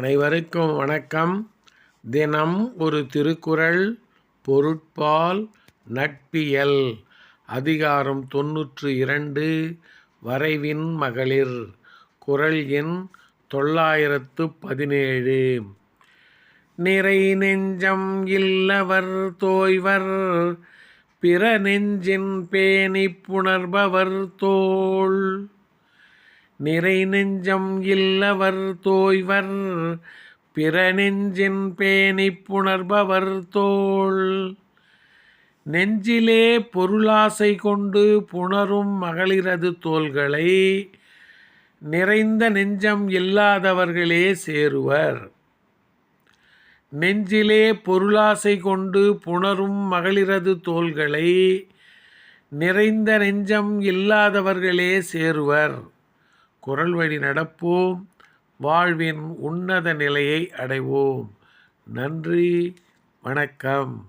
அனைவருக்கும் வணக்கம். தினம் ஒரு திருக்குறள். பொருட்பால் நட்பியல். அதிகாரம் 92. வரைவின் மகளிர். குறள் எண் 917. நிறை நெஞ்சம் இல்லவர் தோய்வர் பிற நெஞ்சின் பேணிப் புணர்பவர் தோள். நிறை நெஞ்சம் இல்லவர் தோய்வர் பிற நெஞ்சின் பேணிப் புணர்பவர் தோள். நெஞ்சிலே பொருளாசை கொண்டு புணரும் மகளிரது தோள்களை நிறைந்த நெஞ்சம் இல்லாதவர்களே சேருவர். நெஞ்சிலே பொருளாசை கொண்டு புணரும் மகளிரது தோள்களை நிறைந்த நெஞ்சம் இல்லாதவர்களே சேருவர். குறள் வழி நடப்போம், வாழ்வின் உன்னத நிலையை அடைவோம். நன்றி, வணக்கம்.